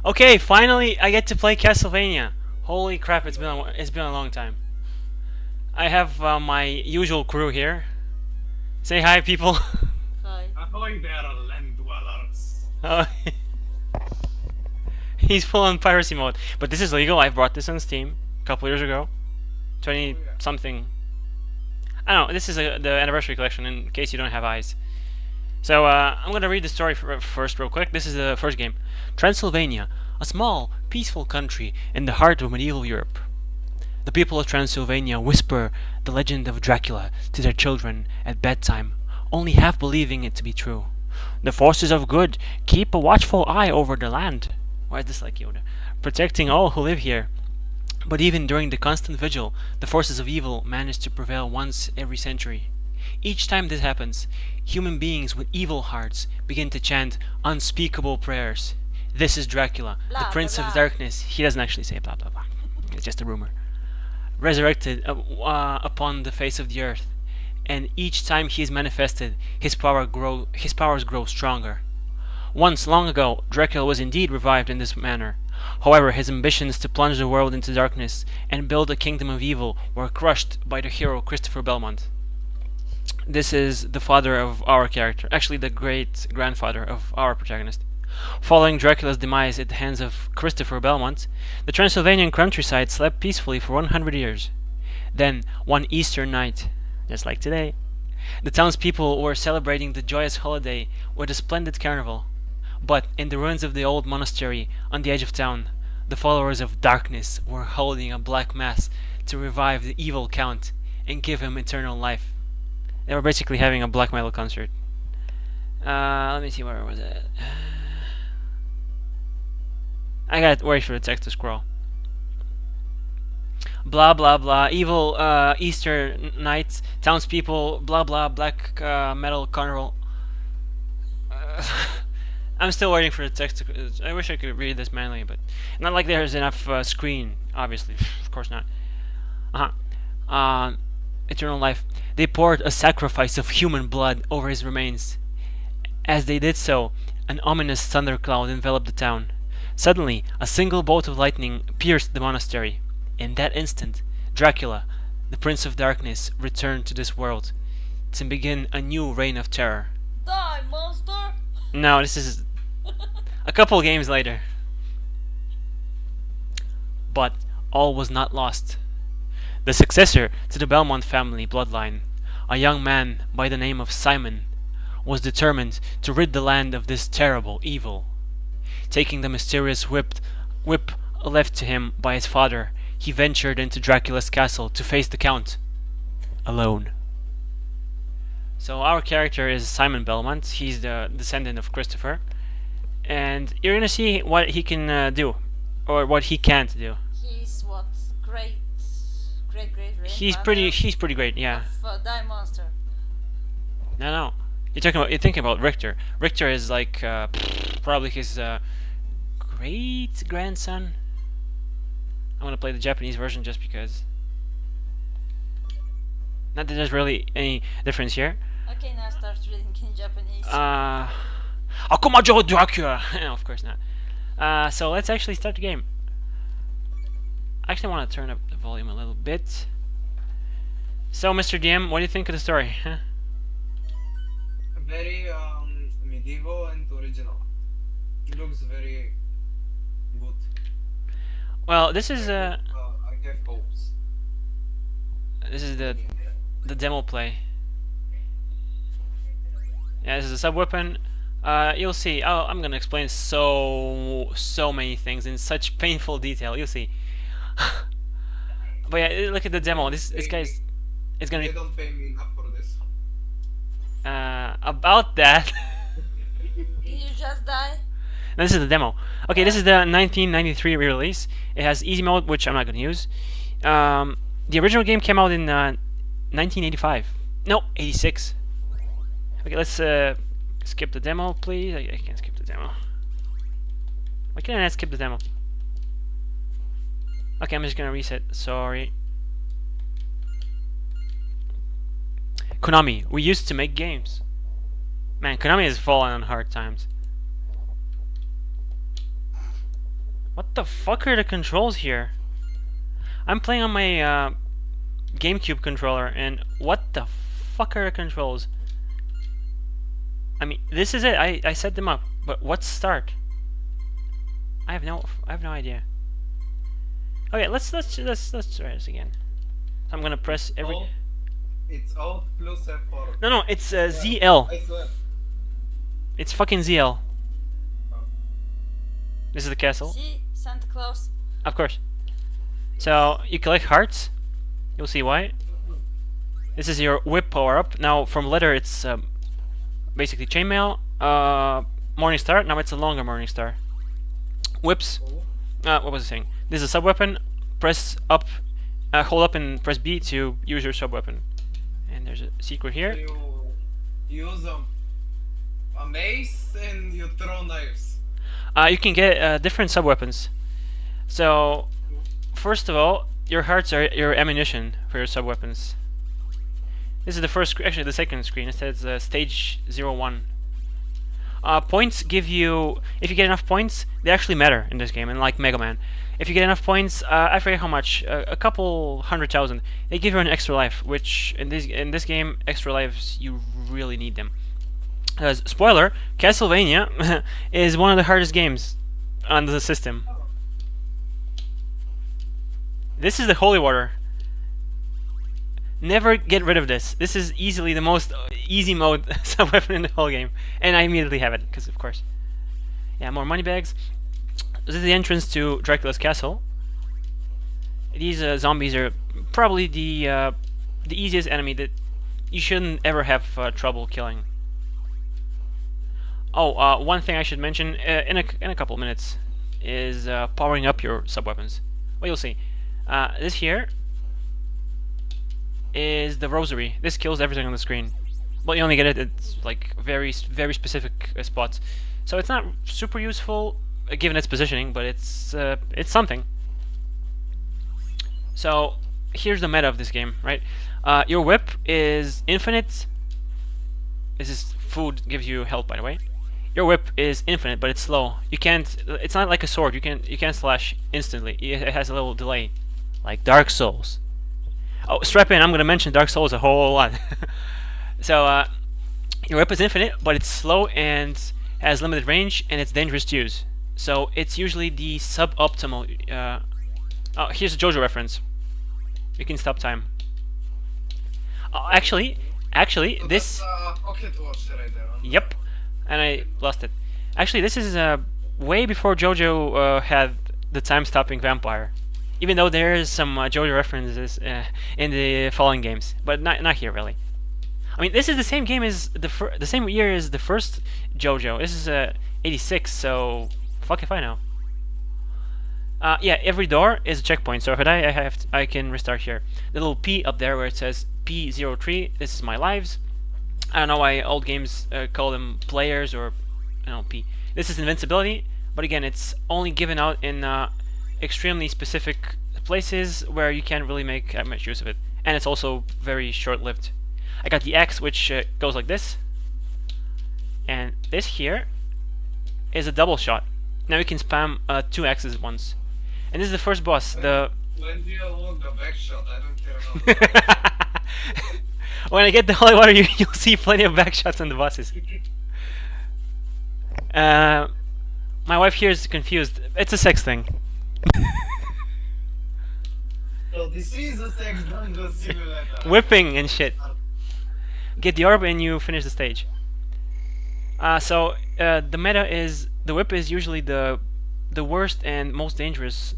Okay, finally I get to play Castlevania. Holy crap! It's been a long time. I have my usual crew here. Say hi, people. Hi. Ahoy there, land dwellers. Oh, he's full on piracy mode, but this is legal. I brought this on Steam a couple years ago, 20 Oh, yeah. something. I don't know. This is the anniversary collection in case you don't have eyes. So I'm gonna read the story first, real quick. This is the first game. Transylvania, a small, peaceful country in the heart of medieval Europe. The people of Transylvania whisper the legend of Dracula to their children at bedtime, only half believing it to be true. The forces of good keep a watchful eye over the land. Why is this like Yoda? Protecting all who live here. But even during the constant vigil, the forces of evil manage to prevail once every century. Each time this happens, human beings with evil hearts begin to chant unspeakable prayers. This is Dracula, the Blah, Prince blah, of blah. Darkness. He doesn't actually say blah blah blah. It's just a rumor. Resurrected upon the face of the earth, and each time he is manifested, his powers grow stronger. Once, long ago, Dracula was indeed revived in this manner. However, his ambitions to plunge the world into darkness and build a kingdom of evil were crushed by the hero Christopher Belmont. This is the father of our character, actually the great grandfather of our protagonist. Following Dracula's demise at the hands of Christopher Belmont, the Transylvanian countryside slept peacefully for 100 years. Then, one Easter night, just like today, the townspeople were celebrating the joyous holiday with a splendid carnival. But in the ruins of the old monastery on the edge of town, the followers of darkness were holding a black mass to revive the evil count and give him eternal life. They were basically having a black metal concert. Let me see, where was it? I gotta wait for the text to scroll. Blah blah blah. Evil Easter night. Townspeople. Blah blah. Black metal carnival. I'm still waiting for the text to. I wish I could read this manually, but not like there's enough screen. Obviously, of course not. Eternal life. They poured a sacrifice of human blood over his remains. As they did so, an ominous thundercloud enveloped the town. Suddenly, a single bolt of lightning pierced the monastery. In that instant, Dracula, the Prince of Darkness, returned to this world to begin a new reign of terror. Die, monster! No, this is a couple games later. But all was not lost. The successor to the Belmont family bloodline, a young man by the name of Simon, was determined to rid the land of this terrible evil. Taking the mysterious whip left to him by his father, he ventured into Dracula's castle to face the Count alone. So our character is Simon Belmont. He's the descendant of Christopher, and you're gonna see what he can do, or what he can't do. He's what? Great He's pretty great. Yeah. Of Die Monster. No. You're thinking about Richter. Richter is like probably his great grandson. I'm gonna play the Japanese version just because. Not that there's really any difference here. Okay, now start reading in Japanese. Akumajo Dracula! No, of course not. So let's actually start the game. I actually want to turn up the volume a little bit. So, Mr. DM, what do you think of the story? Huh? Very medieval and original. It looks very good. Well, this is I have hopes. the demo play. Yeah, this is a sub weapon. You'll see. Oh, I'm gonna explain so many things in such painful detail. You'll see. But yeah, look at the demo. This guy's. It's gonna They be don't pay me enough for this. about that. Did you just die? Now, this is the demo. Okay, this is the 1993 re-release. It has easy mode, which I'm not gonna use. The original game came out in 1985. No, 86. Okay, let's skip the demo, please. I can't skip the demo. Why can't I not skip the demo? Okay, I'm just gonna reset. Sorry. Konami, we used to make games. Man, Konami has fallen on hard times. What the fuck are the controls here? I'm playing on my GameCube controller, and what the fuck are the controls? I mean, this is it. I set them up, but what's start? I have no idea. Okay, let's try this again. So I'm gonna press every. Alt, it's Alt plus F4. No, it's ZL. I swear. It's fucking ZL. This is the castle, See? Santa Claus. of course. So you collect hearts. You'll see why. This is your whip power up. Now from leather, it's basically chainmail. Morning star. Now it's a longer morning star. Whips. What was I saying? This is a sub weapon. Press up, hold up, and press B to use your sub weapon. And there's a secret here. You use a mace and you throw knives. You can get different sub weapons. So first of all, your hearts are your ammunition for your sub weapons. This is the first, actually the second screen. It says stage 01. Points give you, if you get enough points, they actually matter in this game, unlike Mega Man. If you get enough points, I forget how much, a couple 100,000, they give you an extra life, which in this game, extra lives, you really need them. Spoiler, Castlevania is one of the hardest games on the system. This is the holy water. Never get rid of this. This is easily the most easy mode sub-weapon in the whole game. And I immediately have it, because of course. Yeah, more money bags. This is the entrance to Dracula's castle. These zombies are probably the easiest enemy that you shouldn't ever have trouble killing. Oh, one thing I should mention in a couple of minutes is powering up your sub-weapons. Well, you'll see. This here is the rosary. This kills everything on the screen. Well, you only get it at like very specific spots. So it's not super useful given its positioning, but it's something. So here's the meta of this game, right? Your whip is infinite. This is food, gives you health, by the way. Your whip is infinite, but it's slow. You can't. It's not like a sword. You can't slash instantly. It has a little delay, like Dark Souls. Oh, strap in. I'm gonna mention Dark Souls a whole lot. So your whip is infinite, but it's slow and has limited range, and it's dangerous to use. So it's usually the suboptimal. Oh, here's a JoJo reference. You can stop time. Oh, actually, So this. that's pocket watch right there. Yep, and I lost it. Actually, this is way before JoJo had the time-stopping vampire. Even though there is some JoJo references in the following games, but not here really. I mean, this is the same game as the same year as the first JoJo. This is '86, so fuck if I know. Yeah, every door is a checkpoint. So if I die, I can restart here. The little P up there where it says P03. This is my lives. I don't know why old games call them players or P. This is invincibility, but again, it's only given out in extremely specific places where you can't really make much use of it, and it's also very short-lived. I got the X, which goes like this, and this here is a double shot. Now you can spam 2 X's at once, and this is the first boss. When do you unlock the back shot? I don't care about that. When I get the holy water, you'll see plenty of back shots on the bosses. My wife here is confused. It's a sex thing. So this is a sex dungeon simulator. Whipping and shit. Get the orb and you finish the stage. So the meta is the whip is usually the worst and most dangerous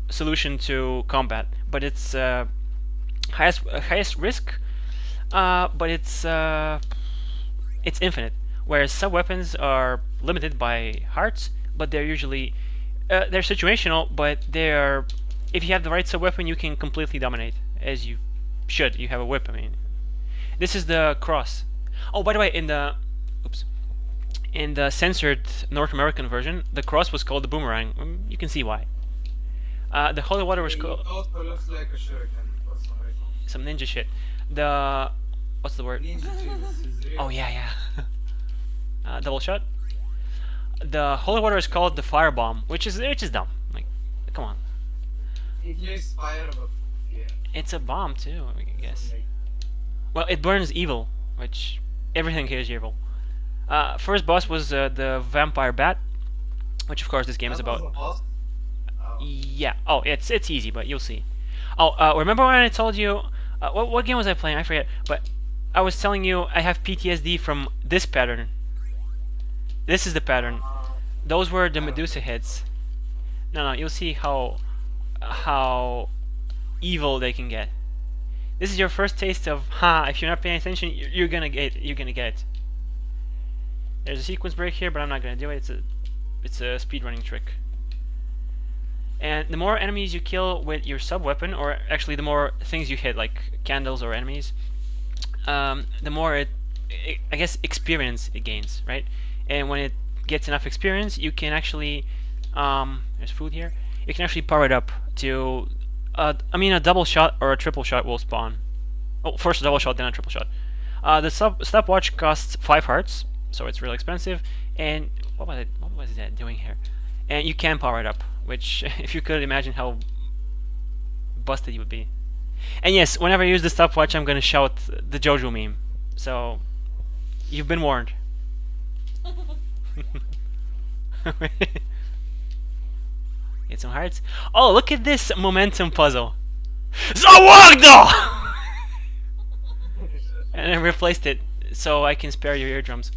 solution to combat, but it's highest risk, but it's infinite. Whereas sub weapons are limited by hearts, but they're usually they're situational, but they're if you have the right sub weapon, you can completely dominate, as you should. You have a whip. I mean, this is the cross. Oh, by the way, in the censored North American version, the cross was called the boomerang. You can see why. The holy water was called It also looks like a shuriken for some reason. some ninja shit. What's the word? Ninja Jesus is real. Oh yeah. Double shot. The holy water is called the fire bomb, which is dumb. Like, come on, It uses fire, but yeah. it's a bomb too, I guess. Well, it burns evil, which everything here is evil. First boss was the vampire bat, which of course this game is That was about. a boss? Oh. Yeah. Oh, it's easy, but you'll see. Oh, remember when I told you what game was I playing? I forget. But I was telling you I have PTSD from this pattern. This is the pattern. Those were the Medusa hits. No, you'll see how evil they can get. This is your first taste of if you're not paying attention, you're gonna get it. There's a sequence break here, but I'm not gonna do it. It's a speedrunning trick. And the more enemies you kill with your sub weapon, or actually the more things you hit, like candles or enemies, the more I guess experience it gains, right? And when it gets enough experience, you can actually there's food here. You can actually power it up to a double shot or a triple shot will spawn. Oh, first a double shot, then a triple shot. The stopwatch costs 5 hearts, so it's really expensive. And what was that doing here? And you can power it up, which if you could imagine how busted you would be. And yes, whenever I use the stopwatch, I'm gonna shout the JoJo meme. So you've been warned. Get some hearts. Oh, look at this momentum puzzle. Zawagda! And I replaced it so I can spare your eardrums.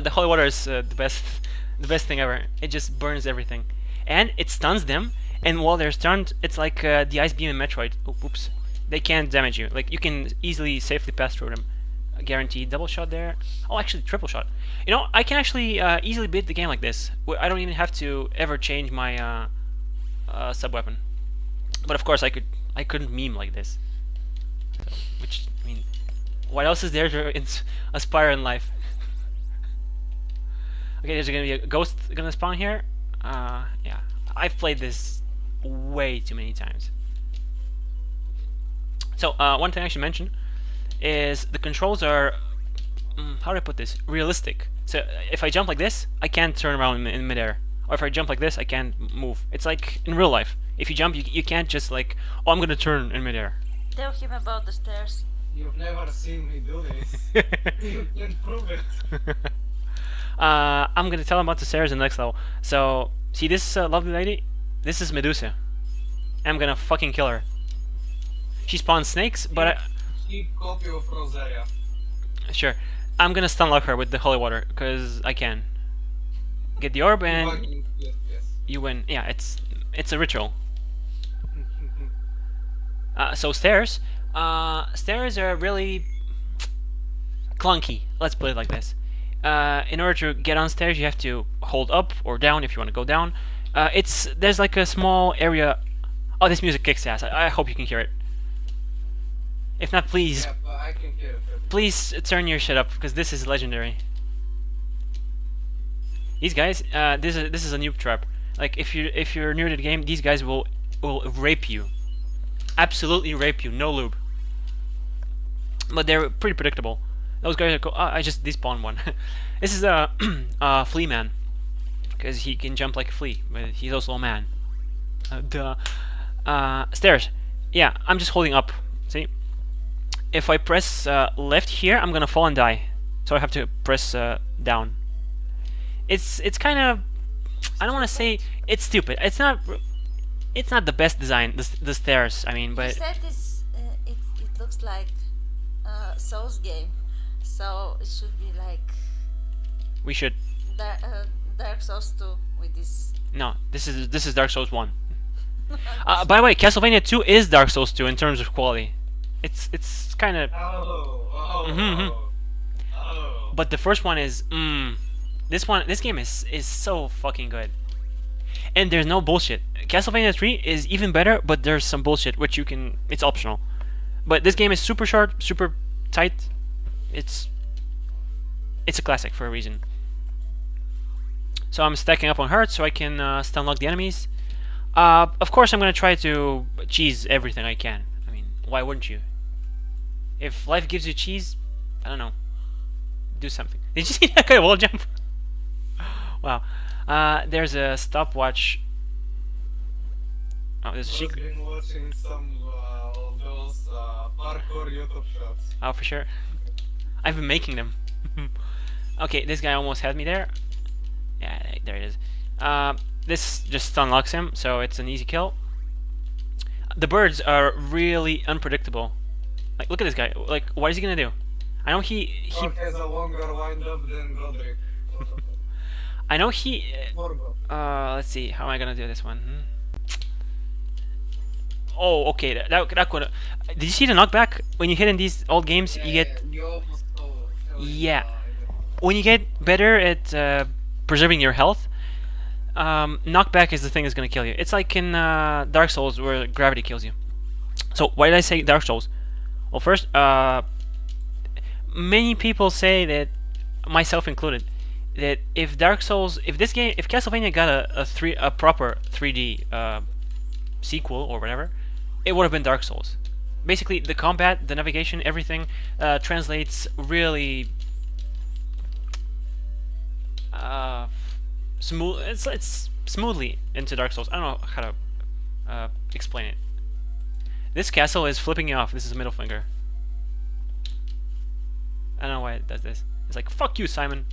The holy water is the best thing ever. It just burns everything, and it stuns them. And while they're stunned, it's like the ice beam in Metroid. Oh, oops! They can't damage you. Like you can easily, safely pass through them. Guaranteed double shot there. Oh, actually triple shot. You know, I can actually easily beat the game like this. I don't even have to ever change my sub weapon. But of course, I couldn't meme like this. So, which I mean, what else is there to aspire in life? Okay, there's gonna be a ghost gonna spawn here. Yeah, I've played this way too many times. So one thing I should mention is the controls are how do I put this? Realistic. So if I jump like this, I can't turn around in midair, or if I jump like this, I can't move. It's like in real life. If you jump, you can't just like, oh, I'm gonna turn in midair. Tell him about the stairs. You've never seen me do this. You can prove it. I'm gonna tell him about the stairs in the next level. So see this lovely lady? This is Medusa. I'm gonna fucking kill her. She spawns snakes, but Cheap copy of Rosaria. sure. I'm gonna stun lock her with the holy water because I can. Get the orb and Yes, yes. you win. Yeah, it's a ritual. So stairs. Stairs are really clunky. Let's put it like this. In order to get on stairs, you have to hold up or down if you want to go down. There's like a small area. Oh, this music kicks ass. I hope you can hear it. If not, please, Yeah, but I can hear it. please turn your shit up because this is legendary. These guys, this is a noob trap. Like if you're new to the game, these guys will rape you, absolutely rape you. No lube. But they're pretty predictable. Those guys are cool. I just despawned one. This is a flea man because he can jump like a flea, but he's also a man. Duh. Stairs. Yeah, I'm just holding up. See? If I press left here, I'm gonna fall and die. So I have to press down. It's kind of, I don't want to say it's stupid. It's not the best design. The stairs. I mean, You but said this. It looks like Souls game, so it should be like we should. Dark Souls 2 with this. No, this is Dark Souls 1. By the way, Castlevania 2 is Dark Souls 2 in terms of quality. It's kind of, Oh. but the first one is this game is so fucking good. And there's no bullshit. Castlevania 3 is even better, but there's some bullshit which it's optional. But this game is super short, super tight. It's a classic for a reason. So I'm stacking up on hearts so I can stun lock the enemies. Of course, I'm gonna try to cheese everything I can. I mean, why wouldn't you? If life gives you cheese, I don't know, do something. Did you see that guy wall jump? Wow. There's a stopwatch. Oh, there's a I've secret. been watching some of those parkour YouTube shots. Oh, for sure. I've been making them. Okay, this guy almost had me there. Yeah, there it is. This just unlocks him, so it's an easy kill. The birds are really unpredictable. Like, look at this guy. Like, what is he gonna do? I know he Or has a longer wind up than Godric. I know he. Forgot. Let's see. How am I gonna do this one? Oh, okay. That could. Did you see the knockback when you hit in these old games? You get You almost fell Yeah. When you get better at preserving your health. Knockback is the thing that's gonna kill you. It's like in Dark Souls where gravity kills you. So why did I say Dark Souls? Well, first, many people say that, myself included, that if Dark Souls, if Castlevania got a proper 3D sequel or whatever, it would have been Dark Souls. Basically, the combat, the navigation, everything translates really smooth. It's smoothly into Dark Souls. I don't know how to explain it. This castle is flipping you off. This is a middle finger. I don't know why it does this. It's like, fuck you, Simon.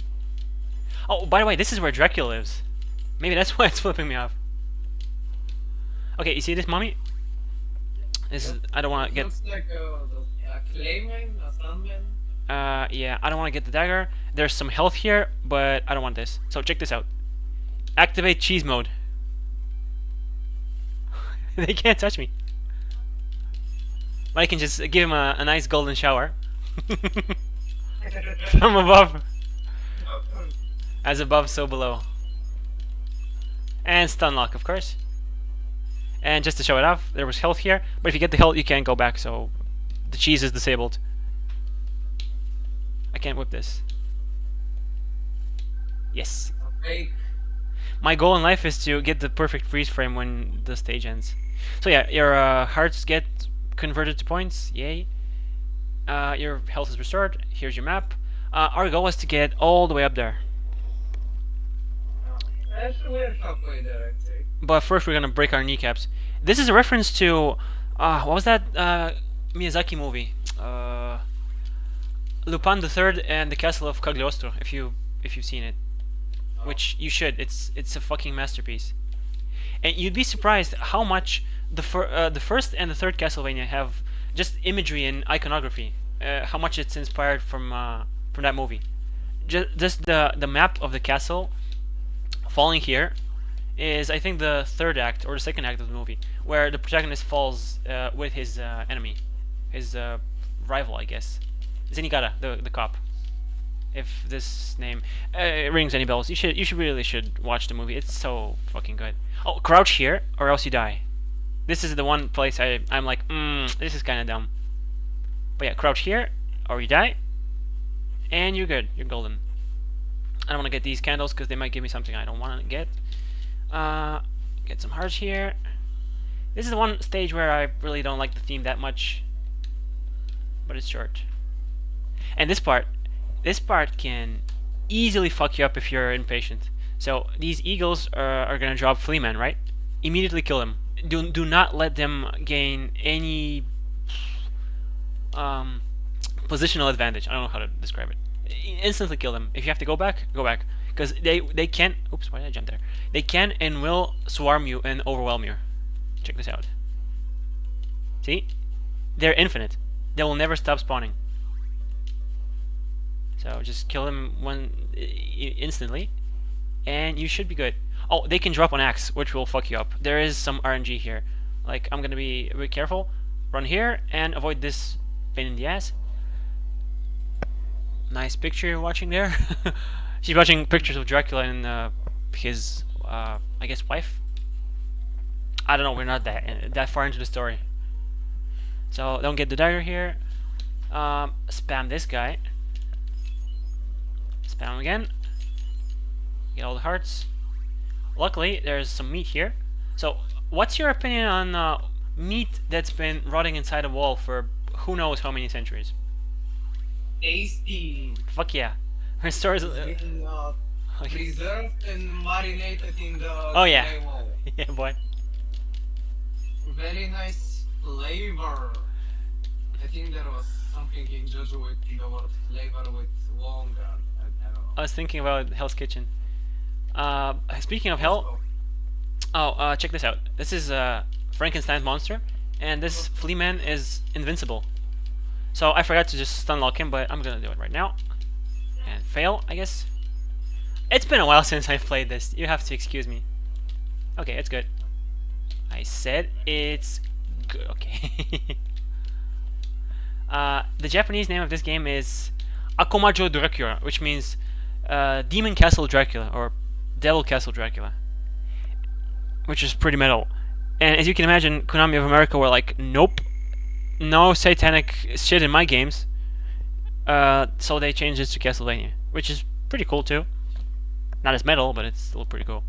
Oh, by the way, this is where Dracula lives. Maybe that's why it's flipping me off. Okay, you see this mummy? This is, I don't want to get. Looks like a clayman, a sandman. Yeah, I don't want to get the dagger. There's some health here, but I don't want this. So check this out. Activate cheese mode. They can't touch me. But I can just give him a nice golden shower. From above. As above, so below. And stun lock, of course. And just to show it off, there was health here. But if you get the health, you can't go back, so the cheese is disabled. I can't whip this. Yes. Fake. My goal in life is to get the perfect freeze frame when the stage ends. So yeah, your hearts get converted to points. Yay. Your health is restored. Here's your map. Our goal is to get all the way up there. Actually, we're halfway there, I'd say. But first we're gonna break our kneecaps. This is a reference to what was that Miyazaki movie? Lupin the Third and the Castle of Cagliostro. If you've seen it, which you should. It's a fucking masterpiece. And you'd be surprised how much the first and the third Castlevania have just imagery and iconography. How much it's inspired from that movie. Just the map of the castle falling here is, I think, the third act or the second act of the movie, where the protagonist falls with his enemy, his rival, I guess, Zenigata, the cop. If this name rings any bells, you really should watch the movie. It's so fucking good. Oh, crouch here or else you die. This is the one place I'm like, this is kind of dumb. But yeah, crouch here or you die, and you're good. You're golden. I don't want to get these candles because they might give me something I don't want to get. Get some hearts here. This is the one stage where I really don't like the theme that much, but it's short. And this part can easily fuck you up if you're impatient. So these eagles are gonna drop Fleaman, right? Immediately kill them. Do not let them gain any positional advantage. I don't know how to describe it. Instantly kill them. If you have to go back, go back. Because they can. Oops, why did I jump there? They can and will swarm you and overwhelm you. Check this out. See? They're infinite. They will never stop spawning. So just kill them instantly, and you should be good. Oh, they can drop an axe, which will fuck you up. There is some RNG here. Like, I'm gonna be very careful. Run here and avoid this pain in the ass. Nice picture you're watching there. She's watching pictures of Dracula and his, I guess, wife. I don't know. We're not that far into the story. So don't get the dagger here. Spam this guy. Spam again. Get all the hearts. Luckily, there's some meat here. So, what's your opinion on meat that's been rotting inside a wall for who knows how many centuries? Tasty. Fuck yeah. Restores. Really not. preserved and marinated in the Oh yeah, clay wall. yeah, boy. Very nice flavor. I think there was something in JoJo with the word flavor with longer. I don't know. I was thinking about Hell's Kitchen. Speaking of Hell, Also, oh, check this out. This is Frankenstein's monster, and this flea man is invincible. So I forgot to just stun lock him, but I'm gonna do it right now. And fail, I guess. It's been a while since I've played this. You have to excuse me. Okay, it's good. I said it's good. Okay. The Japanese name of this game is Akomajo Dracula, which means Demon Castle Dracula or Devil Castle Dracula, which is pretty metal. And as you can imagine, Konami of America were like, nope, no satanic shit in my games. So they changed it to Castlevania, which is pretty cool too. Not as metal, but it's still pretty cool.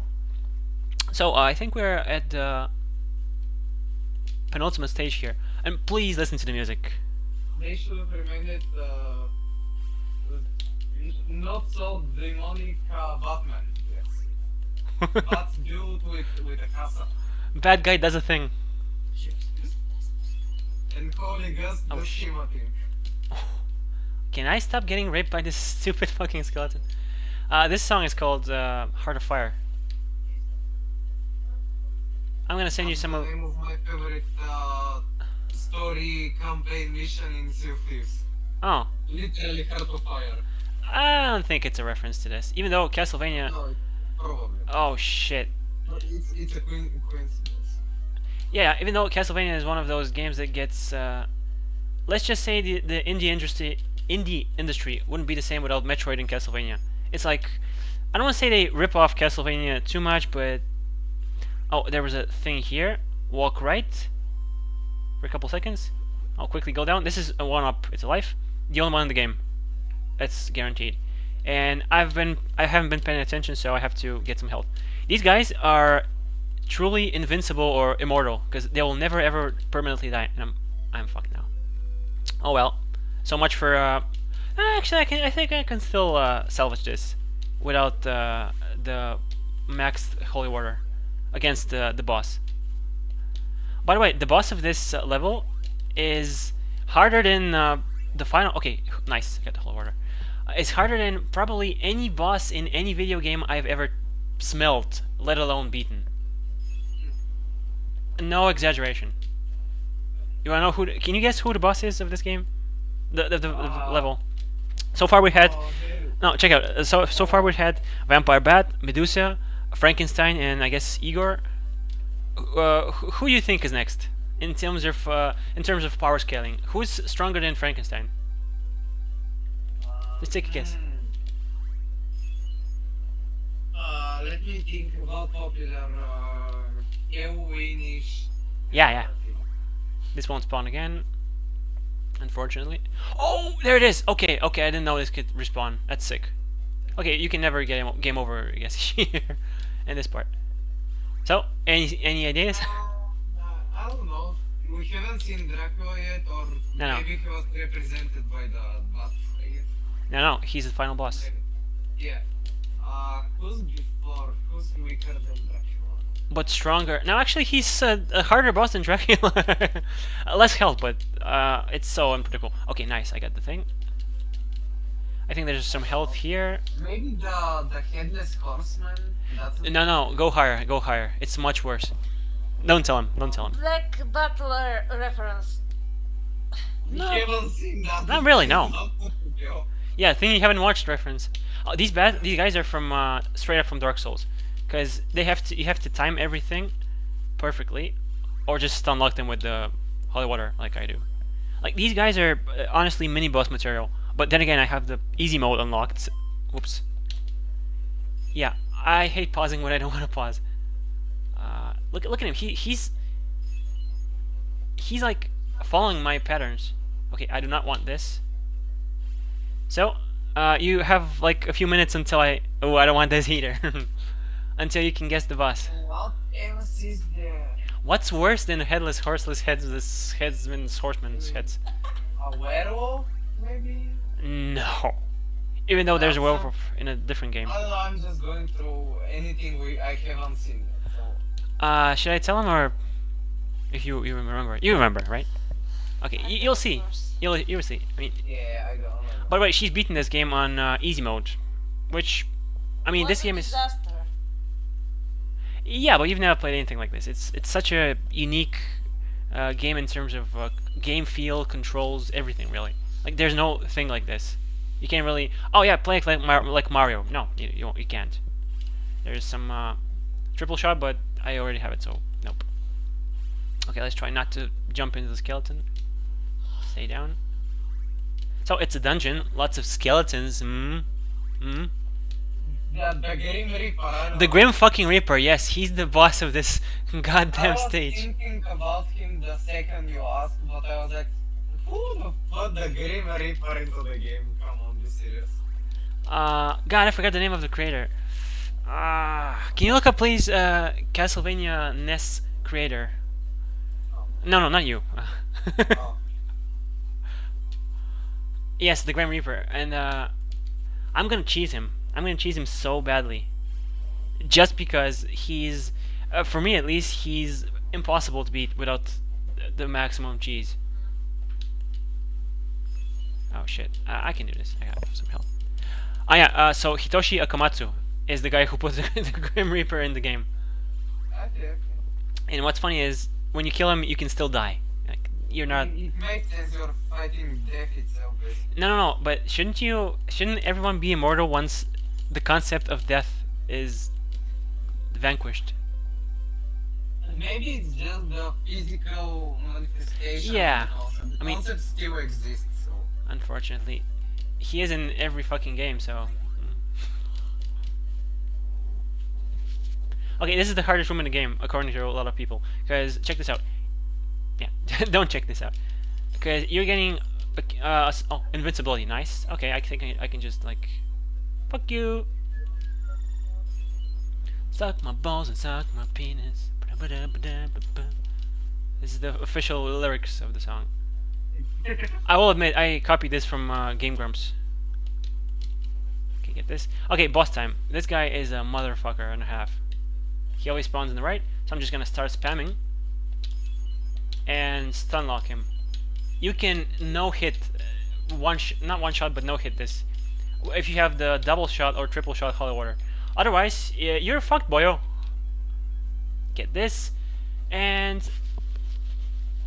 So I think we're at the penultimate stage here, and please listen to the music. they should have remained it not so demonic Batman. Yes. But dude with a casa. Bad guy does a thing. And Holy Ghost Oh, does shit. him a thing. Can I stop getting raped by this stupid fucking skeleton? This song is called Heart of Fire. I'm gonna send you some the of. name of my favorite story campaign mission in Sea of Thieves. Oh, Literally Heart of Fire. I don't think it's a reference to this. Even though Castlevania. No, probably. Oh shit. But it's a coincidence. Yeah, even though Castlevania is one of those games that gets. Let's just say the indie industry wouldn't be the same without Metroid and Castlevania. It's like, I don't want to say they rip off Castlevania too much, but oh, there was a thing here. Walk right for a couple seconds. I'll quickly go down. This is a one-up. It's a life. The only one in the game. That's guaranteed. And I haven't been paying attention, so I have to get some health. These guys are truly invincible or immortal because they will never ever permanently die. And I'm fucked now. Oh well. So much for. Actually, I think I can still salvage this without the maxed holy water against the boss. By the way, the boss of this level is harder than the final. Okay, nice. Got the holy water. It's harder than probably any boss in any video game I've ever smelled, let alone beaten. No exaggeration. You wanna know who? Can you guess who the boss is of this game? The level. So far we had. No, check out. So far we had Vampire Bat, Medusa, Frankenstein, and I guess Igor. Who do you think is next in terms of power scaling? Who's stronger than Frankenstein? Let's take a guess. Let me think about popular Halloween-ish. Yeah. This won't spawn again, unfortunately. Oh, there it is. Okay. I didn't know this could respawn. That's sick. Okay, you can never get game over, I guess, here in this part. So, any ideas? I don't know. We haven't seen Dracula yet, or No. maybe he was represented by the bat, I guess. No, he's the final boss. Maybe. Yeah. Who's weaker than Dracula? But stronger. Now, actually, he's a harder boss than Dracula. Less health, but it's so unpredictable. Okay, nice. I got the thing. I think there's some health here. Maybe the headless horseman. That's No. Go higher. It's much worse. Don't tell him. Black Butler reference. We haven't seen that. Not really, no. Yo. Yeah, thing you haven't watched reference. These guys are from straight up from Dark Souls, because you have to time everything perfectly, or just stun lock them with the holy water like I do. Like these guys are honestly mini boss material. But then again, I have the easy mode unlocked. Whoops. Yeah, I hate pausing when I don't want to pause. Look at him. He's like following my patterns. Okay, I do not want this. So, you have like a few minutes until I don't want this either. Until you can guess the boss. What else is there? What's worse than headless, horseless horsemen's heads? A werewolf, maybe? No. Even though there's a So, werewolf in a different game. I don't know, I'm just going through anything I haven't seen yet. So, Should I tell him, or if you remember? You remember, right? Okay, I you'll do, of see. course. You'll see. I mean, yeah, I don't know. by the way, she's beaten this game on easy mode, which, I mean, Was this a game is. disaster. Yeah, but you've never played anything like this. It's such a unique game in terms of game feel, controls, everything really. Like there's no thing like this. You can't really. Oh yeah, play it like Mario. No, you can't. There's some triple shot, but I already have it, so nope. Okay, let's try not to jump into the skeleton. Stay down. So it's a dungeon, lots of skeletons. The Grim Reaper, I don't The know. Grim fucking Reaper, yes, he's the boss of this I goddamn was stage. thinking about him the second you asked, but I was like, who the put the Grim Reaper into the game? Come on, be serious. God, I forgot the name of the creator. Can you look up, please, Castlevania NES creator? Oh. No, not you. Oh. Yes, the Grim Reaper, and I'm gonna cheese him. I'm gonna cheese him so badly, just because he's, for me at least, he's impossible to beat without the maximum cheese. Oh shit, I can do this. I have some help. Oh yeah, so Hitoshi Akamatsu is the guy who put the Grim Reaper in the game. Okay. And what's funny is when you kill him, you can still die. Like, you're not. It makes sense you're fighting death itself, basically. No. But shouldn't everyone be immortal once the concept of death is vanquished? Maybe it's just the physical manifestation Yeah, of the concept. The I mean- concept still exists, so. Unfortunately, he is in every fucking game. So. Okay, this is the hardest room in the game, according to a lot of people. Because check this out. Yeah, don't check this out. Because you're getting invincibility. Nice. Okay, I think I can just like, fuck you. Suck my balls and suck my penis. This is the official lyrics of the song. I will admit, I copied this from Game Grumps. Okay, get this. Okay, boss time. This guy is a motherfucker and a half. He always spawns on the right, so I'm just gonna start spamming and stun lock him. You can no hit not one shot, but no hit this if you have the double shot or triple shot holy water. Otherwise, you're fucked, boyo. Get this and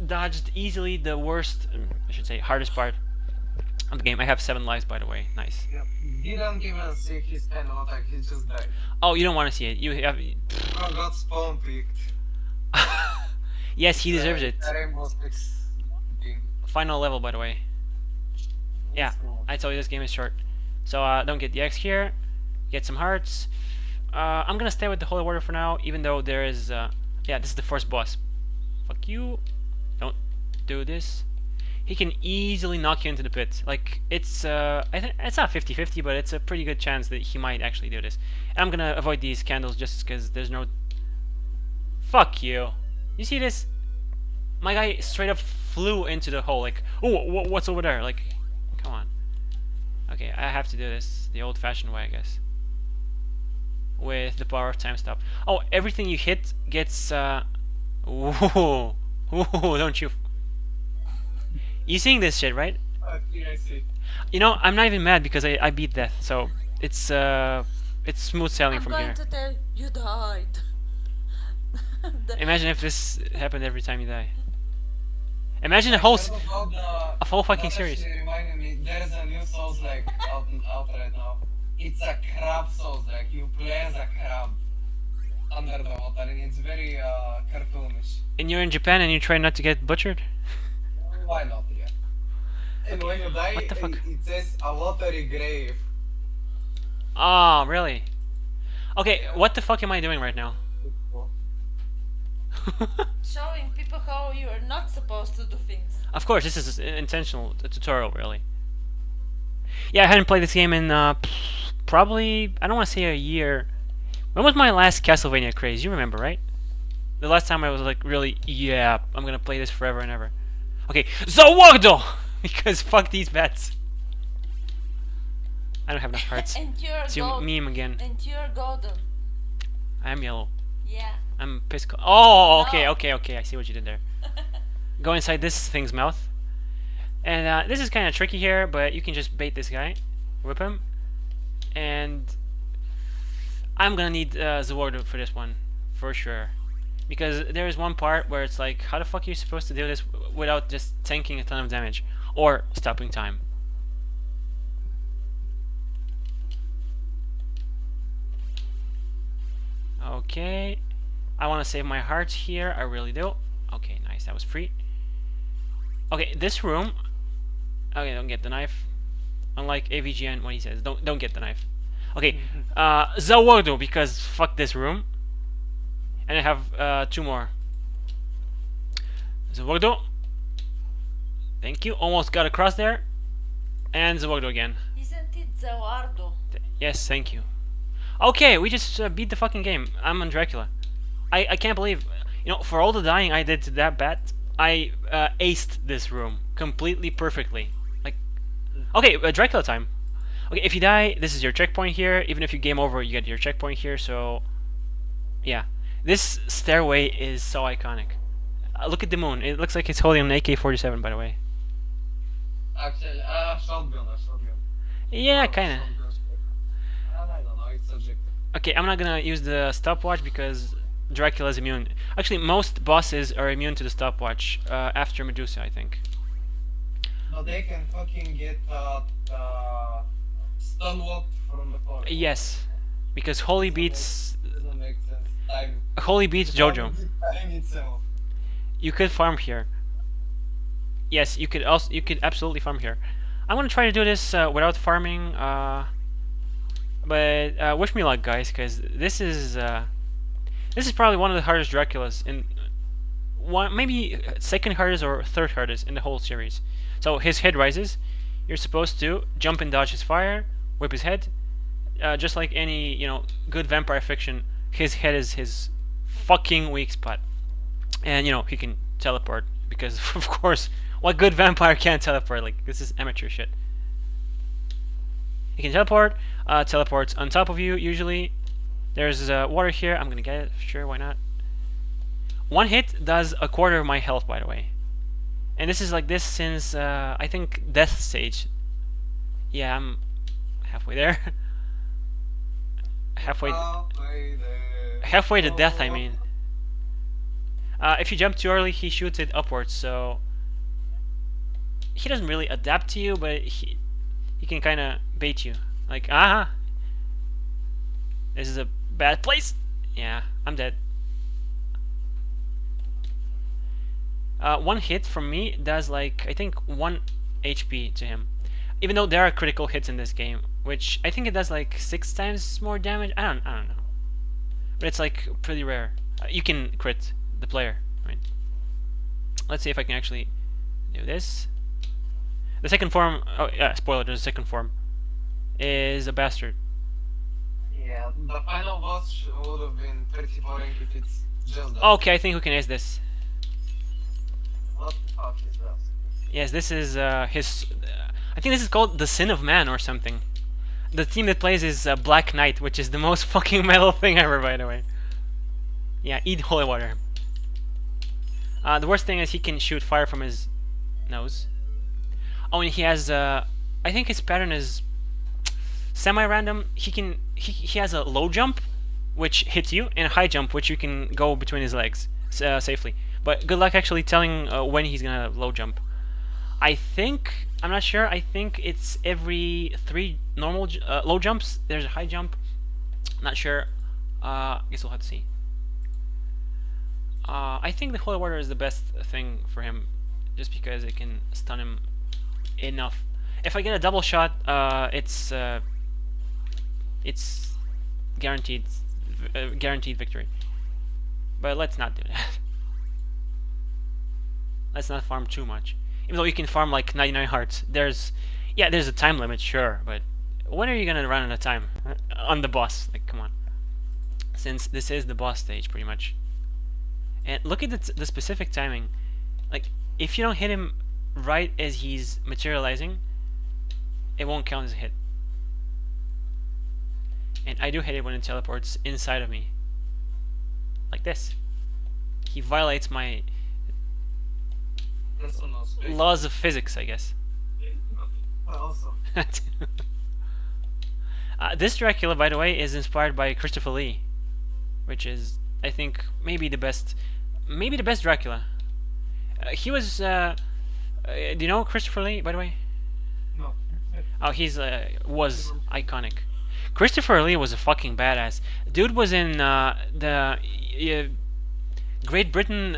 dodged easily the worst, I should say, hardest part of the game. I have 7 lives, by the way. Nice. Yep. Didn't even see his final attack, he just died. Oh, you don't want to see it. You have. I got spawn picked. Yes, he deserves it. The Rainbow Six thing. Final level, by the way. Yeah, I told you this game is short. So don't get the X here. Get some hearts. I'm gonna stay with the holy water for now, even though there is. Yeah, this is the first boss. Fuck you. Don't do this. He can easily knock you into the pit. Like, it's I think it's not 50-50, but it's a pretty good chance that he might actually do this. And I'm gonna avoid these candles just because there's no. Fuck you. You see this? My guy straight up flew into the hole. Like, oh, what's over there? Like, come on. Okay, I have to do this the old-fashioned way, I guess. With the power of time stop. Oh, everything you hit gets. Ooh, don't you? You seeing this shit, right? Yeah, I see. You know, I'm not even mad because I beat death, so it's smooth sailing I'm from going here. to tell you died. Imagine if this happened every time you die. Imagine a whole fucking series. Reminded me, there's a new Souls like out right now. It's a crab Souls like you play as a crab under the water, and it's very cartoonish. And you're in Japan and you try not to get butchered? Why not? Yeah. And when you die, What the fuck? it says a watery grave. Oh, really? Okay, what the fuck am I doing right now? Showing people how you are not supposed to do things. Of course, this is an intentional tutorial, really. Yeah, I hadn't played this game in probably, I don't want to say a year. When was my last Castlevania craze? You remember, right? The last time I was like, really, yeah, I'm gonna play this forever and ever. Okay, Zawardo! Because fuck these bets. I don't have enough hearts. And you're It's your gold. meme again. And you're golden. I am yellow. Yeah. I'm pissed. Oh, okay, No. okay. I see what you did there. Go inside this thing's mouth. And this is kind of tricky here, but you can just bait this guy, whip him, and I'm gonna need Zawardo for this one, for sure. Because there is one part where it's like, how the fuck are you supposed to do this without just tanking a ton of damage or stopping time? Okay, I want to save my hearts here. I really do. Okay, nice. That was free. Okay, this room. Okay, don't get the knife. Unlike AVGN, what he says, don't get the knife. Okay, Zawardo, because fuck this room. And I have 2 more. Zawardo. Thank you. Almost got across there. And Zawardo again. Isn't it Zawardo? Yes, thank you. Okay, we just beat the fucking game. I'm on Dracula. I can't believe, you know, for all the dying I did to that bat, I aced this room completely perfectly. Like, okay, Dracula time. Okay, if you die, this is your checkpoint here. Even if you game over, you get your checkpoint here. So, yeah, this stairway is so iconic. Look at the moon. It looks like it's holding an AK-47, by the way. Actually, shotgun. Yeah, Oh, kinda. shotgun. I don't know, it's subjective. Okay, I'm not gonna use the stopwatch because Dracula's immune. Actually, most bosses are immune to the stopwatch after Medusa, I think. But they can fucking get stunlocked from the corner. Yes, because Holy beats Doesn't make sense. Time. Jojo. Time itself. You could farm here. Yes, you could absolutely farm here. I'm gonna try to do this without farming, but wish me luck, guys, because this is probably one of the hardest Draculas in one, maybe second hardest or third hardest in the whole series. So his head rises. You're supposed to jump and dodge his fire, whip his head, just like any good vampire fiction. His head is his fucking weak spot, and he can teleport because of course, what good vampire can't teleport? Like, this is amateur shit. He can teleport. Teleports on top of you usually. There's water here. I'm gonna get it. Sure, why not? One hit does a quarter of my health, by the way. And this is like this since I think death stage. Yeah, I'm halfway there. halfway to death, I mean. If you jump too early, he shoots it upwards, so he doesn't really adapt to you, but he can kind of bait you. Like, this is a bad place. Yeah, I'm dead. One hit from me does like, I think, 1 HP to him. Even though there are critical hits in this game, which I think it does like 6 times more damage. I don't know. But it's like pretty rare. You can crit the player, right? Let's see if I can actually do this. The second form, oh yeah, spoiler, there's a second form, is a bastard. Yeah, the final boss would have been pretty boring if it's just that. Okay, I think we can ace this. What the fuck is that? Yes, this is his. I think this is called the Sin of Man or something. The team that plays is Black Knight, which is the most fucking metal thing ever, by the way. Yeah, eat holy water. The worst thing is he can shoot fire from his nose. Oh, and he has. I think his pattern is semi-random. He has a low jump, which hits you, and a high jump, which you can go between his legs safely. But good luck actually telling when he's gonna low jump. I'm not sure. I think it's every 3 normal low jumps. There's a high jump. Not sure. Guess we'll have to see. I think the holy water is the best thing for him, just because it can stun him enough. If I get a double shot, it's guaranteed victory. But let's not do that. Let's not farm too much. Even though you can farm like 99 hearts, there's a time limit, sure, but when are you gonna run out of time on the boss? Like, come on. Since this is the boss stage, pretty much. And look at the specific timing. Like, if you don't hit him right as he's materializing, it won't count as a hit. And I do hate it when it teleports inside of me. Like this. He violates my Personal space. laws of physics, I guess. Also. This Dracula, by the way, is inspired by Christopher Lee, which is, I think, maybe the best Dracula. He was. Do you know Christopher Lee, by the way? No. Oh, he's was iconic. Christopher Lee was a fucking badass. Dude was in the Great Britain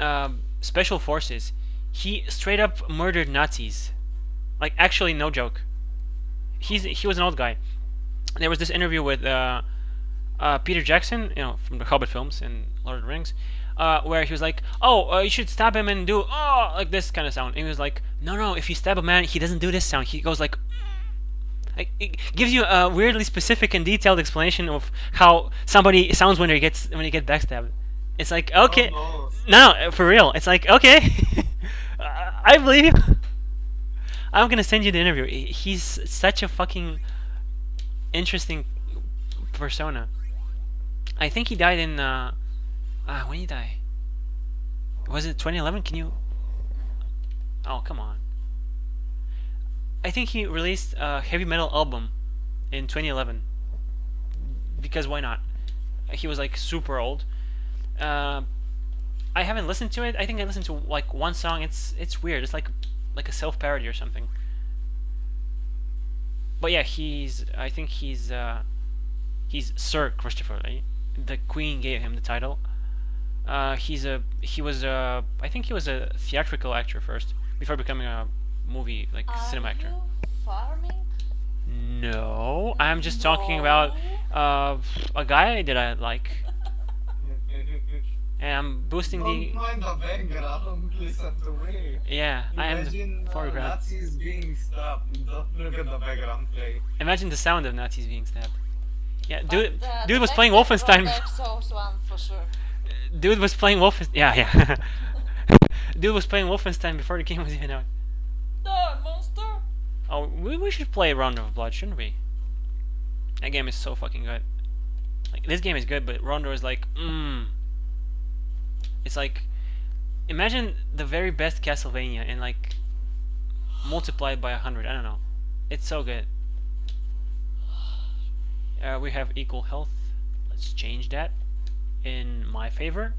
Special Forces. He straight up murdered Nazis. Like, actually, no joke. He was an old guy. There was this interview with Peter Jackson, from the Hobbit films and Lord of the Rings, where he was like, "Oh, you should stab him and do like this kind of sound." And he was like, "No, if you stab a man, he doesn't do this sound. He goes like." It gives you a weirdly specific and detailed explanation of how somebody sounds when they get backstabbed. It's like, okay, Oh, no, for real. It's like, okay, I believe you. I'm gonna send you the interview. He's such a fucking interesting persona. I think he died in when did he die? Was it 2011? Can you? Oh, come on. I think he released a heavy metal album in 2011. Because why not? He was like super old. I haven't listened to it. I think I listened to like one song. It's weird. It's like a self parody or something. But yeah, I think he's Sir Christopher Lee. The Queen gave him the title. I think he was a theatrical actor first before becoming a movie cinema actor. Are you farming? No, I'm just talking about a guy that I like, and I'm boosting Don't the. mind the background, listen to me. Yeah, I am Imagine the foreground. Nazis being stabbed. Don't look at the background play. Imagine the sound of Nazis being stabbed. Yeah, But dude the was playing Dark Wolfenstein. Dark Souls one for sure. Dude was playing Wolfenstein. Yeah. Dude was playing Wolfenstein before the game was even out. The monster. Oh, we should play Round of Blood, shouldn't we? That game is so fucking good. Like, this game is good, but Rondo is like, It's like, imagine the very best Castlevania and like multiplied by 100. I don't know. It's so good. We have equal health. Let's change that in my favor.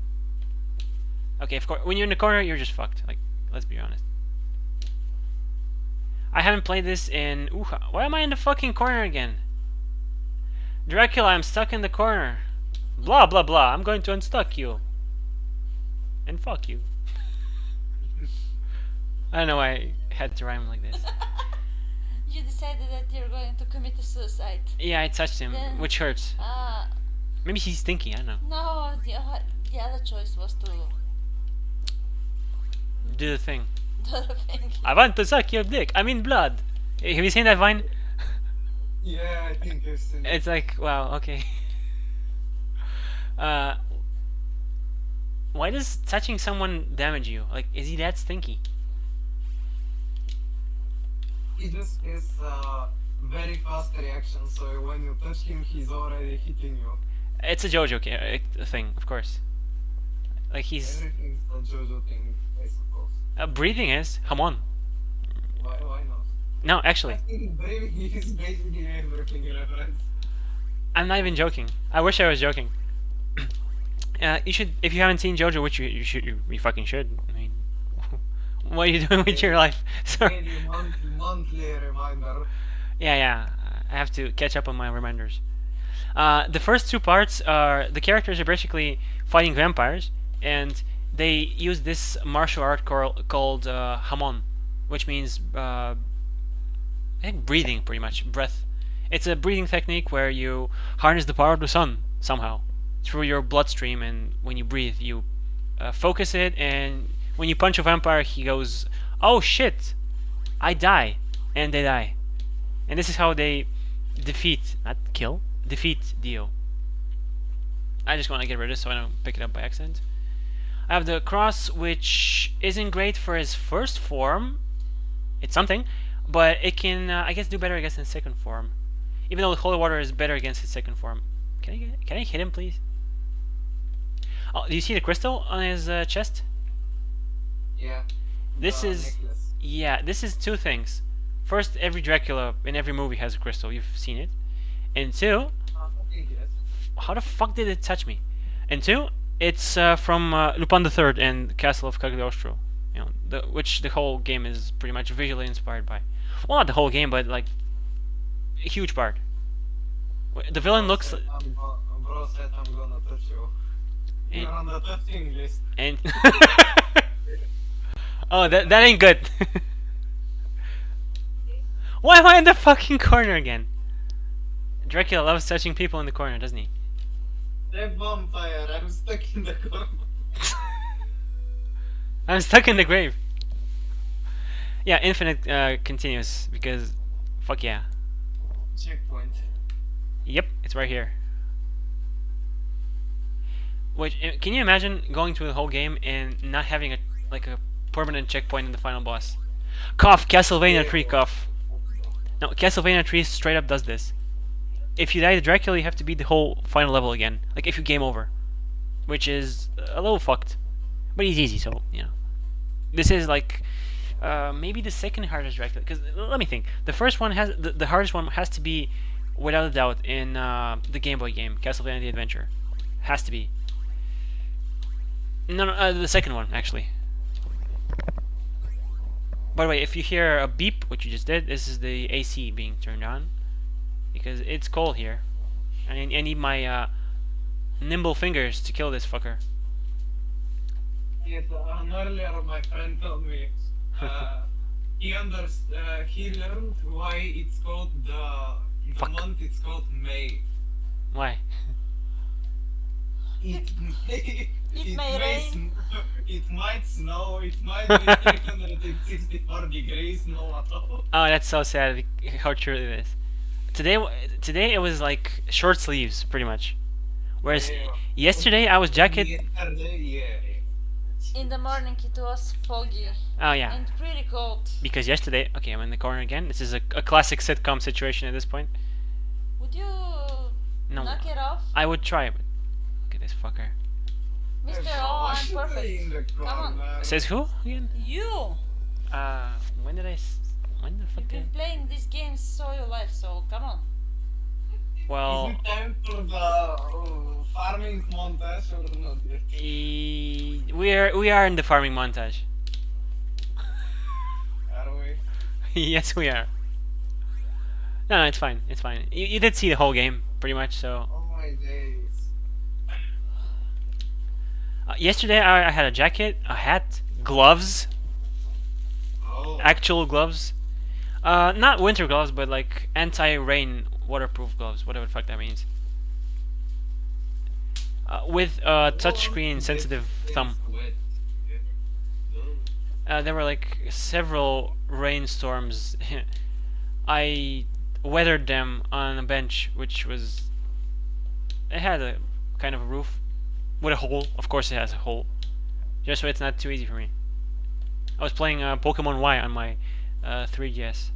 Okay, of course, when you're in the corner, you're just fucked. Like, let's be honest. I haven't played this in. Ooh, why am I in the fucking corner again? Dracula, I'm stuck in the corner. Blah blah blah. I'm going to unstuck you. And fuck you. I don't know why I had to rhyme like this. You decided that you're going to commit a suicide. Yeah, I touched him, Then- which hurts. Uh, Maybe he's thinking. I don't know. no, the other choice was to Do the thing. do the thing. I want to suck your dick. I'm in blood. Have you seen that vine? Yeah, I think I've seen it. It's like, wow, okay. Why does touching someone damage you? Like, is he that stinky? He just is very fast reaction, so when you touch him, he's already hitting you. It's a JoJo thing, of course. Like, he's Everything's a JoJo thing, I suppose. breathing is. Come on. Why not? No, I actually, think breathing is basically everything reference. I'm not even joking. I wish I was joking. You should, if you haven't seen JoJo, which you fucking should. I mean, what are you doing with your life? Sorry. Maybe monthly reminder. Yeah. I have to catch up on my reminders. The first two parts are the characters are basically fighting vampires, and they use this martial art called hamon, which means I think breathing, pretty much breath. It's a breathing technique where you harness the power of the sun somehow through your bloodstream, and when you breathe, you focus it, and when you punch a vampire, he goes, "Oh shit, I die," and they die. And this is how they defeat, not kill, defeat Dio. I just want to get rid of it so I don't pick it up by accident. I have the cross, which isn't great for his first form. It's something, but it can, I guess, do better against his second form. Even though the holy water is better against his second form. Can I hit him, please? Oh, do you see the crystal on his chest? Yeah. This The is necklace. yeah. This is two things. First, every Dracula in every movie has a crystal. You've seen it. And two, I think yes. how the fuck did it touch me? And two, it's from Lupin the Third and Castle of Cagliostro. You know, which the whole game is pretty much visually inspired by. Well, not the whole game, but like a huge part. The villain looks Bro said I'm gonna touch you. You're on the touching list. and oh, that ain't good. Why am I in the fucking corner again? Dracula loves touching people in the corner, doesn't he? The vampire, I'm stuck in the corner. I'm stuck in the grave. Yeah, infinite continues because fuck yeah. Checkpoint. Yep, it's right here. Which can you imagine going through the whole game and not having a permanent checkpoint in the final boss? Cough, Castlevania 3 cough. No, Castlevania 3 straight up does this. If you die to Dracula, you have to beat the whole final level again. Like if you game over, which is a little fucked, but it's easy. So you know, this is like maybe the second hardest Dracula. Because let me think. The first one has the hardest one has to be without a doubt in the Game Boy game, Castlevania the Adventure. Has to be. No, the second one actually. By the way, if you hear a beep, what you just did, this is the AC being turned on because it's cold here. I need my nimble fingers to kill this fucker. Yes, earlier my friend told me he learned why it's called the Fuck. month. It's called May. Why? It may It may rain. It might snow. It might be 364 degrees. No at all. Oh, that's so sad. How true it is. Today it was like short sleeves, pretty much. Whereas Yeah. yesterday I was jacket. Yesterday, yeah. In the morning it was foggy Oh yeah, and pretty cold. because yesterday. Okay, I'm in the corner again. This is a classic sitcom situation at this point. Would you No, knock it off? I would try, but look at this fucker. Mr. Bro, Oh, why I'm should I in the perfect. Come on. corner? Says who again? You! When did I? When the fuck You've did? been playing these games so your life, so come on. Well, Is it time for the farming montage or not yet? we are in the farming montage. Are we? Yes, we are. No, it's fine. It's fine. You did see the whole game, pretty much. So Oh my days. yesterday I had a jacket, a hat, gloves, Oh. actual gloves. Not winter gloves, but like anti-rain waterproof gloves, whatever the fuck that means. With touchscreen sensitive thumb. Wet. There were like several rainstorms. I weathered them on a bench, which was. It had a kind of a roof with a hole. Of course, it has a hole, just so it's not too easy for me. I was playing Pokemon Y on my 3DS.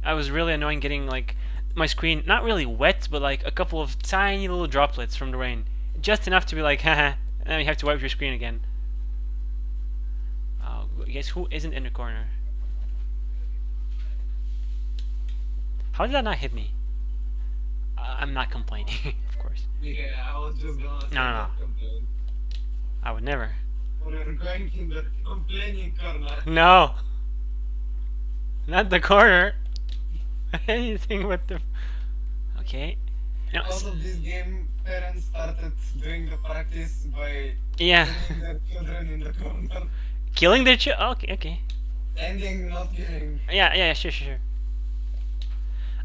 I was really annoying getting like my screen not really wet, but like a couple of tiny little droplets from the rain, just enough to be like, haha, and then you have to wipe your screen again. Oh, guess who isn't in the corner? How did that not hit me? I'm not complaining, of course. Yeah, I was just gonna say No, no, no. that complaint. I would never. We're going in the complaining corner. No, not the corner. Anything but the. Okay. No, Out of this game, parents started doing the practice by yeah. putting their children in the corner. Killing their okay, okay. Ending, not killing. Yeah, sure.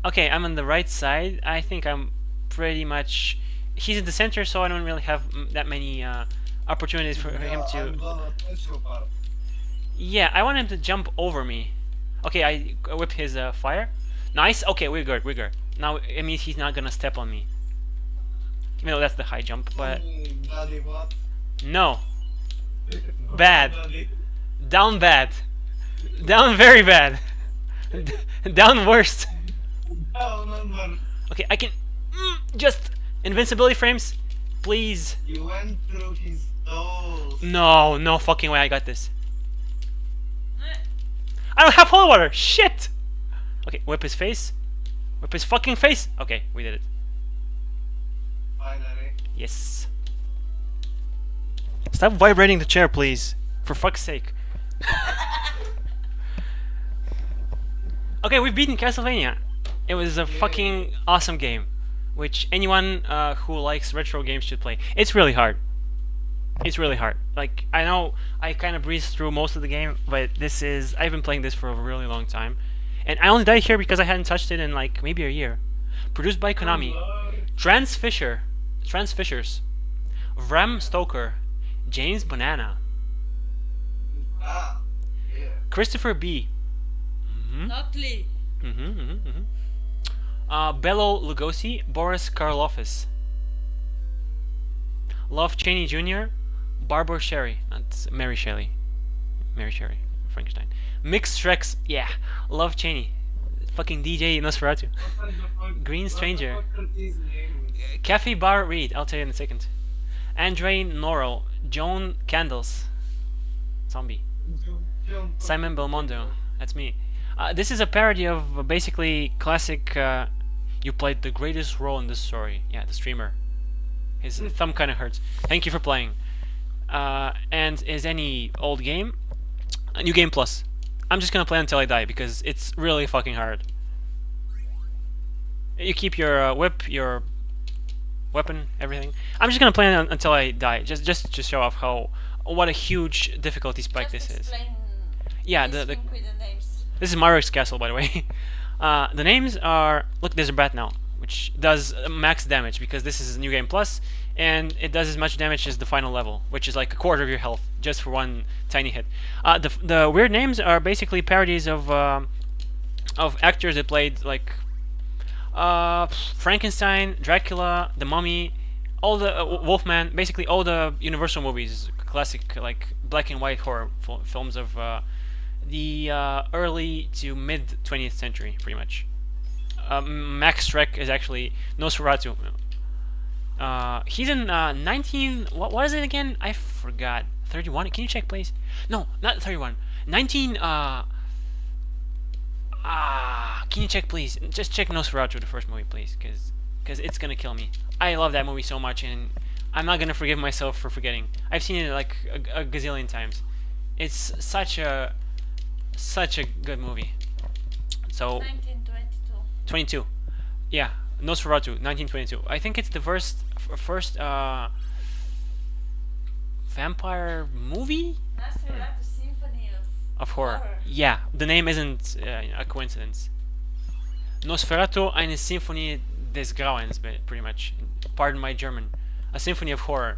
Okay, I'm on the right side. I think I'm pretty much. He's in the center, so I don't really have that many opportunities for him I'm to. gonna touch your part. Yeah, I want him to jump over me. Okay, I whip his fire. Nice. Okay, we're good. Now it means he's not gonna step on me. Even though that's the high jump, but Daddy, what? no. Bad. Daddy. Down bad. Down very bad. Down worst. Oh, number. Okay, I can just Invincibility frames, please. You went through his toes. No, no fucking way. I got this. I don't have holy water. Shit. Okay, whip his face. Whip his fucking face. Okay, we did it. Finally. Yes. Stop vibrating the chair, please. For fuck's sake. Okay, we've beaten Castlevania. It was a fucking awesome game, which anyone who likes retro games should play. It's really hard. It's really hard. Like, I know I kind of breezed through most of the game, but I've been playing this for a really long time. And I only died here because I hadn't touched it in like maybe a year. Produced by Konami. Transfishers, Bram Stoker, James Banana, Ah, yeah. Christopher B. Notley. Bello Lugosi, Boris Karloffis, Love Cheney Jr., Barbara Sherry, that's Mary Shelley, Frankenstein, Mixed Shreks, yeah, Love Cheney, fucking DJ Nosferatu, Green Stranger, Cafe Bar Reed, I'll tell you in a second, Andre Noro, Joan Candles, Zombie, Simon Belmondo, that's me. This is a parody of basically classic. You played the greatest role in this story. Yeah, the streamer. His thumb kind of hurts. Thank you for playing. And is any old game? A new game plus. I'm just gonna play until I die because it's really fucking hard. You keep your whip, your weapon, everything. I'm just gonna play until I die, just to show off what a huge difficulty spike Just this is. explain Yeah, this the thing with the names. This is Marik's castle, by the way. The names are... Look, there's a bat now, which does max damage, because this is New Game Plus, and it does as much damage as the final level, which is like a quarter of your health, just for one tiny hit. The weird names are basically parodies of actors that played, like... Frankenstein, Dracula, The Mummy, all the... Wolfman, basically all the Universal movies, classic, like, black and white horror films of... the early to mid 20th century, pretty much. Max Shrek is actually Nosferatu. He's in 19... What is it again? I forgot. 31? Can you check, please? No, not 31. 19... can you check, please? Just check Nosferatu, the first movie, please, because it's gonna kill me. I love that movie so much, and I'm not gonna forgive myself for forgetting. I've seen it like a gazillion times. It's such a good movie. So 1922. 22, yeah, Nosferatu, 1922. I think it's the first vampire movie Nosferatu Symphony of horror. Yeah, the name isn't a coincidence. Nosferatu, eine Symphonie des Grauens, pretty much. Pardon my German. A symphony of horror.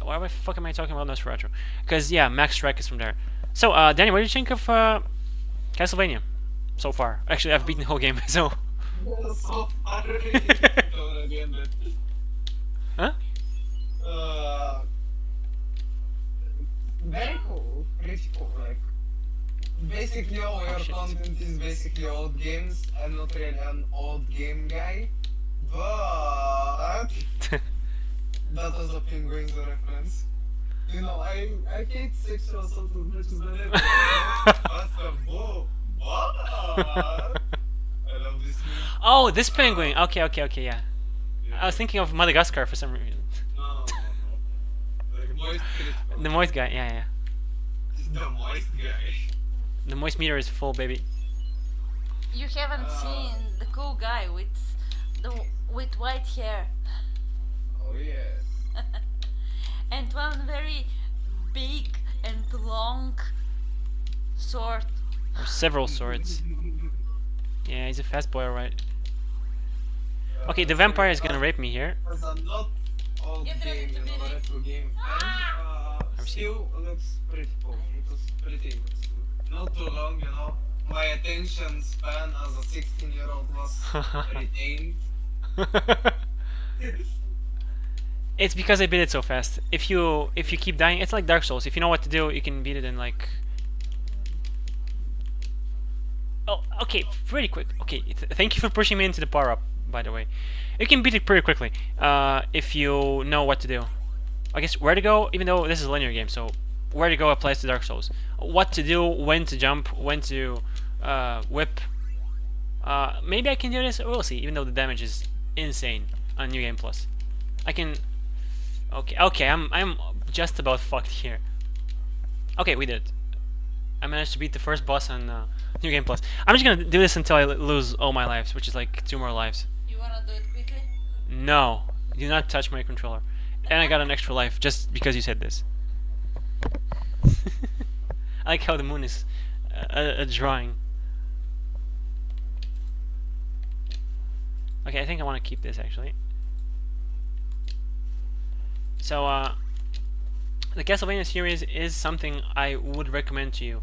Why the fuck am I talking about Nosferatu? Because yeah, Max Shrek is from there. So, Danny, what do you think of Castlevania so far? Actually, I've beaten the whole game, so... So far, already ended. Huh? Very cool, pretty cool. Like, basically all your shit. content is basically old games. I'm not really an old game guy, but that was a Penguins reference. You know, I hate sexual assault as much as I have. What's a boo? What? I love this meme. Oh, this penguin! Okay, yeah. Yeah. I was thinking of Madagascar for some reason. No. Like moist critical. The moist guy, yeah. The moist guy. The moist meter is full, baby. You haven't seen the cool guy with white hair Oh yeah. and one very big and long sword. Or several swords. Yeah, he's a fast boy, alright. Okay, the vampire is gonna rape me here. As a not old Get ready game, to you know, be late. retro game fan, still looks pretty cool. It was pretty interesting. Not too long, you know. My attention span as a 16-year-old was retained. It's because I beat it so fast. If you keep dying, it's like Dark Souls. If you know what to do, you can beat it in like... Oh, okay, pretty quick. Okay, thank you for pushing me into the power up. by the way. You can beat it pretty quickly if you know what to do. I guess where to go, even though this is a linear game, so where to go applies to Dark Souls. What to do, when to jump, when to whip. Maybe I can do this, we'll see, even though the damage is insane on New Game Plus. I can... Okay, I'm just about fucked here. Okay, we did it. I managed to beat the first boss on New Game Plus. I'm just gonna do this until I lose all my lives, which is like 2 more lives. You wanna do it quickly? No, do not touch my controller. And I got an extra life just because you said this. I like how the moon is a drawing. Okay, I think I want to keep this actually. So, the Castlevania series is something I would recommend to you.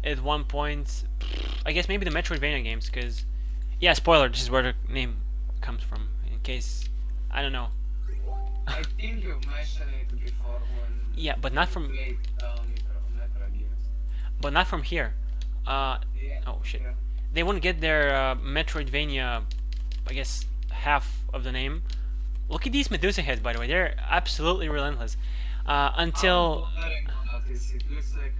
At one point, I guess maybe the Metroidvania games, because, yeah, spoiler, this is where the name comes from, in case, I don't know. I think you mentioned it before when Yeah, but not from, played Metro games. but not from here. Yeah. Oh shit. Yeah. They wouldn't get their Metroidvania, I guess, half of the name. Look at these Medusa heads, by the way. They're absolutely relentless. Until... It looks like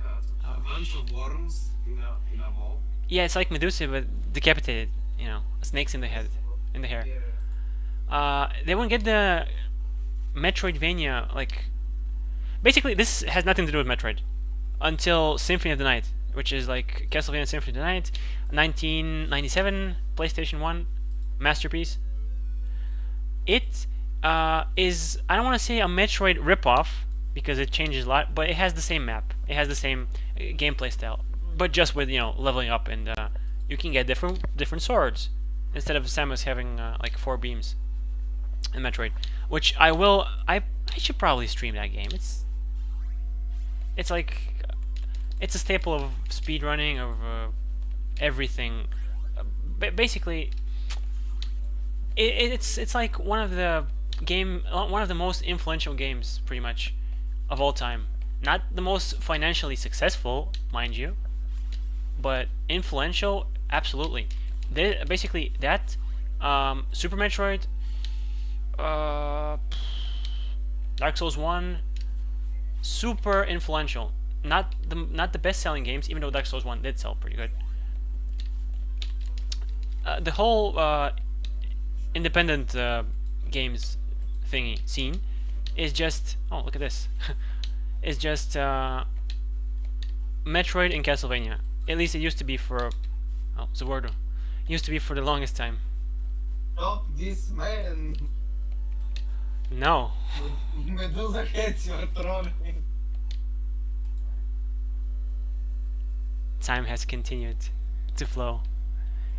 a bunch of worms in a ball. Yeah, it's like Medusa, but decapitated. You know, snakes in the head, in the hair. Yeah. They won't get the Metroidvania, like... Basically, this has nothing to do with Metroid. Until Symphony of the Night, which is like Castlevania Symphony of the Night, 1997, PlayStation 1, masterpiece. It is, I don't want to say a Metroid ripoff, because it changes a lot, but it has the same map. It has the same gameplay style, but just with, you know, leveling up, and you can get different swords instead of Samus having like 4 beams in Metroid, which I should probably stream that game. It's like, it's a staple of speedrunning, of everything. Basically, it's like one of the most influential games, pretty much, of all time. Not the most financially successful, mind you, but influential, absolutely. Basically, that Super Metroid, Dark Souls 1, super influential. Not the best-selling games, even though Dark Souls 1 did sell pretty good. The whole independent games thingy scene is just, oh, look at this. Is just Metroid and Castlevania. At least it used to be for, oh, Zawardo. It used to be for the longest time. Stop this man! No. Medusa heads, you're trolling. Time has continued to flow.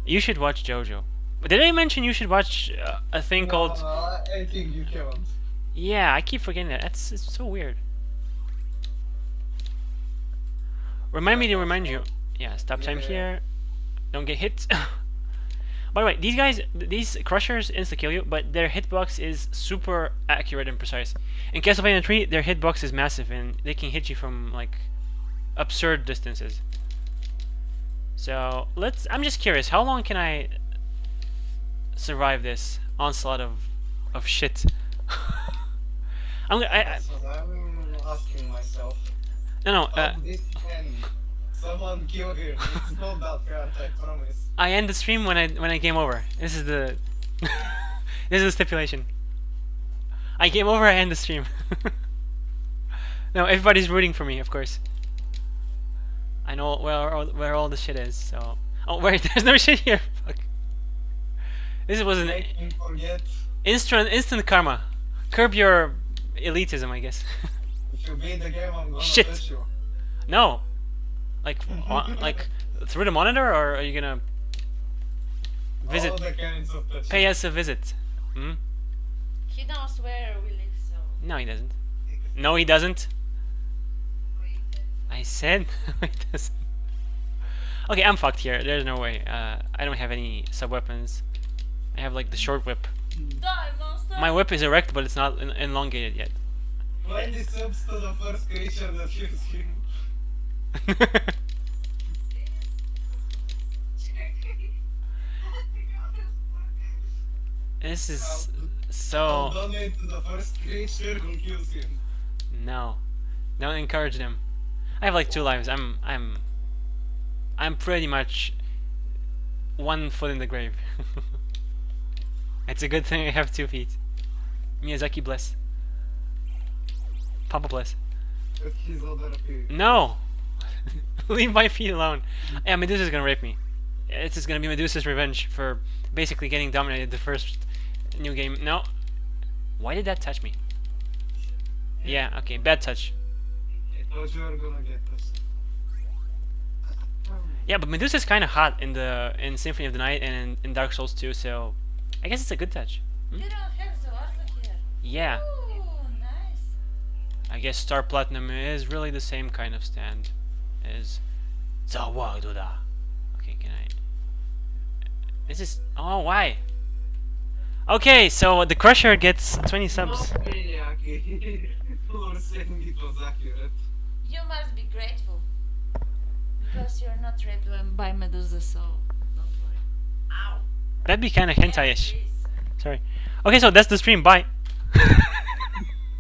You should watch JoJo. Did I mention you should watch a thing called... I think you can't. Yeah, I keep forgetting that. It's so weird. Remind me to remind you. Yeah, stop time Yeah. here. Don't get hit. By the way, these guys, these crushers insta-kill you, but their hitbox is super accurate and precise. In Castlevania 3, their hitbox is massive and they can hit you from like absurd distances. So I'm just curious, how long can I survive this onslaught of shit? That's what I'm asking myself. No, How this end? Someone kill him. It's not that hard, I promise. I end the stream when I game over. This is the this is the stipulation. I game over, I end the stream. No, everybody's rooting for me, of course. I know where all the shit is. So, oh wait, there's no shit here. Fuck. This was an Make me forget. instant karma. Curb your elitism, I guess. If you beat the game, I'm gonna Shit. touch you. No, like like through the monitor, or are you gonna visit? All the kinds of touching. Pay us a visit. Hmm? He knows where we live, so. No, he doesn't. No, he doesn't. I said no, he doesn't. Okay, I'm fucked here. There's no way. I don't have any sub weapons. I have like the short whip. Die, monster! My whip is erect, but it's not elongated yet. 20 subs to the first creature that kills him. This is I'll so donate to the first creature who kills him. no. Don't encourage them. I have like 2 lives. I'm pretty much 1 foot in the grave. It's a good thing I have 2 feet. Miyazaki bless. Papa bless. With his other appeal. No! Leave my feet alone. Yeah, Medusa's gonna rape me. It's just gonna be Medusa's revenge for basically getting dominated the first new game. No. Why did that touch me? Yeah, okay, bad touch. I thought you were gonna get this. Yeah, but Medusa's kind of hot in Symphony of the Night and in Dark Souls 2, so I guess it's a good touch. You don't have the water here. Yeah, Ooh, nice. I guess Star Platinum is really the same kind of stand as Zawaduda. Okay, can I? This is why? Okay, so the Crusher gets 20 subs. Not Maniac. For saying it was accurate. You must be grateful. Because you're not raped by Medusa, so don't worry. Ow. That'd be kind of hentai-ish. Yeah, please. Sorry. Okay, so that's the stream. Bye.